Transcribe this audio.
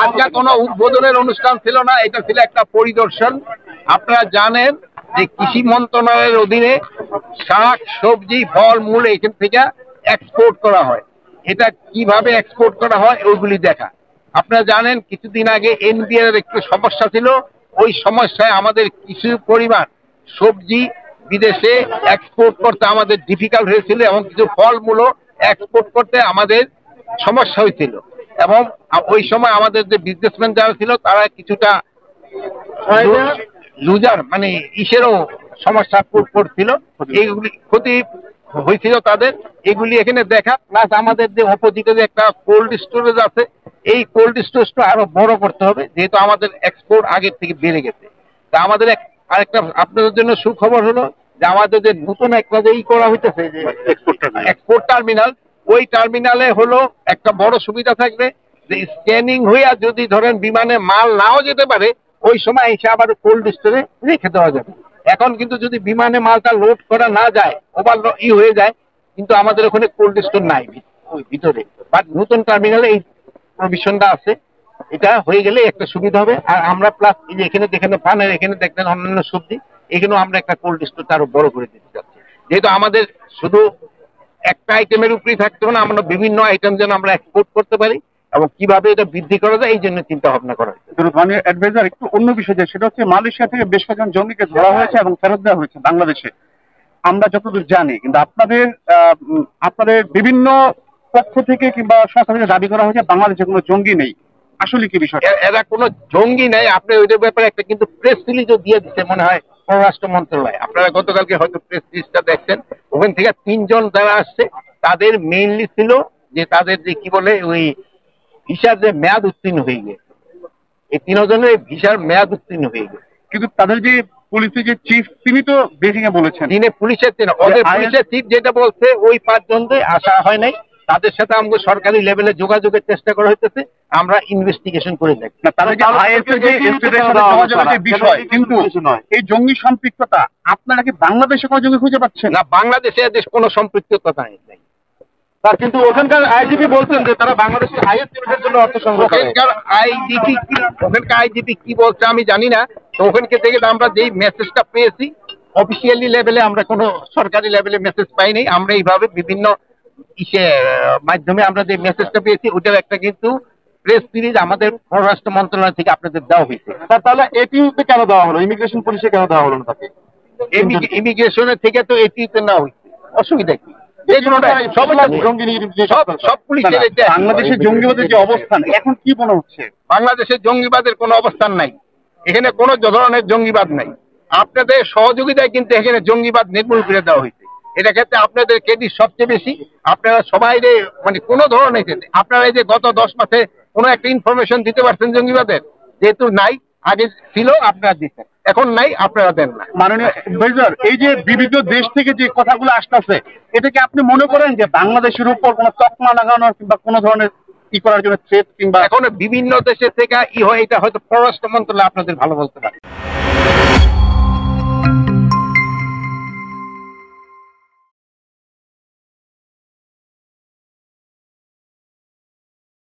আজকে কোনো উদ্বোধনের অনুষ্ঠান ছিল না, এটা ছিল একটা পরিদর্শন। আপনারা জানেন যে কৃষি মন্ত্রণালয়ের অধীনে শাক সবজি ফল মূল এখান থেকে এক্সপোর্ট করা হয়। এটা কিভাবে এক্সপোর্ট করা হয় ওইগুলি দেখা। আপনারা জানেন কিছুদিন আগে এনবিআর এর একটু সমস্যা ছিল, ওই সমস্যায় আমাদের কিছু পরিমাণ সবজি বিদেশে এক্সপোর্ট করতে আমাদের ডিফিকাল্ট হয়েছিল এবং কিছু ফলমূলও এক্সপোর্ট করতে আমাদের সমস্যা হয়েছিল। এবং ওই সময় আমাদের যে বিজনেসম্যান যারা ছিল তারা কিছুটা লুজার মানে ইসেরও সমস্যা পড়ছিল, এইগুলি ক্ষতি হয়েছিল তাদের। এগুলি এখানে দেখা, প্লাস আমাদের যে অপোজিটে যে একটা কোল্ড স্টোরেজ আছে, এই কোল্ড স্টোরেজটা আরো বড় করতে হবে, যেহেতু আমাদের এক্সপোর্ট আগের থেকে বেড়ে গেছে। তা আমাদের আরেকটা আপনাদের জন্য সুখবর হলো যে আমাদের যে নতুন একটা যে করা হইতেছে যে এক্সপোর্ট টার্মিনাল, ওই টার্মিনালে হলো একটা বড় সুবিধা থাকবে যে স্ক্যানিং হইয়া যদি ধরেন বিমানে মাল নাও যেতে পারে, ওই সময় এসে আবার কোল্ড স্টোরে রেখে দেওয়া যাবে। এখন কিন্তু যদি বিমানে মালটা লোড করা না যায়, ওভার হয়ে যায়, কিন্তু আমাদের ওখানে কোল্ড স্টোর নাই ওই ভিতরে। বাট নতুন টার্মিনালে এই প্রভিশনটা আছে, এটা হয়ে গেলে একটা সুবিধা হবে। আর আমরা প্লাস এই যে এখানে যেখানে পানের এখানে দেখবেন অন্যান্য সবজি, এখানেও আমরা একটা কোল্ড স্টোরটা আরো বড় করে দিতে চাচ্ছি, যেহেতু আমাদের শুধু একটা আইটেমের উপরেই থাকতে হবে না, আমরা বিভিন্ন আইটেম যেন আমরা এক্সপোর্ট করতে পারি এবং কিভাবে এটা বৃদ্ধি করা যায় এই জন্য চিন্তা ভাবনা করা হয়েছে। মাননীয় অ্যাডভাইজার, একটু অন্য বিষয়, সেটা হচ্ছে মালয়েশিয়া থেকে বেশ কয়েকজন জঙ্গিকে ধরা হয়েছে এবং ফেরত দেওয়া হয়েছে বাংলাদেশে, আমরা যতদূর জানি। কিন্তু আপনাদের বিভিন্ন পক্ষ থেকে কিংবা সরকার থেকে দাবি করা হয়েছে বাংলাদেশে কোনো জঙ্গি নেই। আসলে কি বিষয়? এরা কোনো জঙ্গি নেই। আপনি ওইটার ব্যাপারে একটা কিন্তু প্রেস রিলিজও দিয়ে দিচ্ছে মনে হয় পররাষ্ট্র মন্ত্রণালয়। আপনারা গতকালকে হয়তো প্রেস রিলিজটা দেখছেন, ওখান থেকে 3 জন যারা আসছে তাদের মেইনলি ছিল যে তাদের যে কি বলে ওই ভিসার যে মেয়াদ উত্তীর্ণ হয়ে গেছে, এই 3 জনের ভিসার মেয়াদ উত্তীর্ণ হয়ে গেছে। কিন্তু তাদের যে পুলিশের যে চিফ, তিনি তো ব্রিফিং এ বলেছেন, তিনি পুলিশের পুলিশের চিফ যেটা বলছে ওই 5 জনকে আসা হয় নাই, তাদের সাথে আমাকে সরকারি লেভেলে যোগাযোগের চেষ্টা করা হইতেছে, আমরা ইনভেস্টিগেশন করে দেখি। তাদের যে আইএসএ যে যোগাযোগের বিষয়, কিন্তু এই জঙ্গি সম্পৃক্ততা আপনারা কি বাংলাদেশে কোনো জঙ্গি খুঁজে পাচ্ছেন? না, বাংলাদেশে এদের কোনো সম্পৃক্ততা নেই। তার কিন্তু ওখানকার আইজিপি বলছেন যে তারা বাংলাদেশের আইএস ইউনিটের জন্য অর্থ সংগ্রহ করে। ওখানকার আইজিপি কি বলছে আমি জানি না। তো ওখানকে থেকে আমরা যেই মেসেজটা পেয়েছি অফিসিয়ালি লেভেলে, আমরা কোনো সরকারি লেভেলে মেসেজ পাইনি। আমরা এইভাবে বিভিন্ন মাধ্যমে আমরা যে মেসেজটা পেয়েছি ওইটার একটা কিন্তু প্রেস রিলিজ আমাদের পররাষ্ট্র মন্ত্রণালয় থেকে আপনাদের দেওয়া হয়েছে। তাহলে এটিইউতে কেন দেওয়া হলো, ইমিগ্রেশন পুলিশে কেন দেওয়া হলো না তাকে? ইমিগ্রেশনের থেকে তো এটিইউতে নেওয়া হয়েছে, অসুবিধা কি? বাংলাদেশের জঙ্গিবাদের যে অবস্থান এখন কি মনে হচ্ছে? বাংলাদেশের জঙ্গিবাদের কোনো অবস্থান নাই, এখানে কোনো ধরনের জঙ্গিবাদ নাই। আপনাদের সহযোগিতায় কিন্তু এখানে জঙ্গিবাদ নির্মূল করে দেওয়া হয়েছে। এটা ক্ষেত্রে আপনাদের ক্রেডিট সবচেয়ে বেশি। আপনারা সবাই মানে কোনো ধরনের আপনারা এই যে গত 10 মাসে কোনো একটা ইনফরমেশন দিতে পারছেন জঙ্গিবাদের, যেহেতু নাই, আগে ছিল আপনারা দিচ্ছেন, এখন নাই আপনারা দেন না। মাননীয় অ্যাডভাইজার, এই যে বিবিধ দেশ থেকে যে কথাগুলো আসতেছে, এটাকে আপনি মনে করেন যে বাংলাদেশের উপর কোনো তকমা লাগানোর কিংবা কোনো ধরনের কি করার জন্য থ্রেট, কিংবা এখন বিভিন্ন দেশের থেকে হয়, এটা হয়তো পররাষ্ট্র মন্ত্রণালয় আপনাদের ভালো বলতে পারে।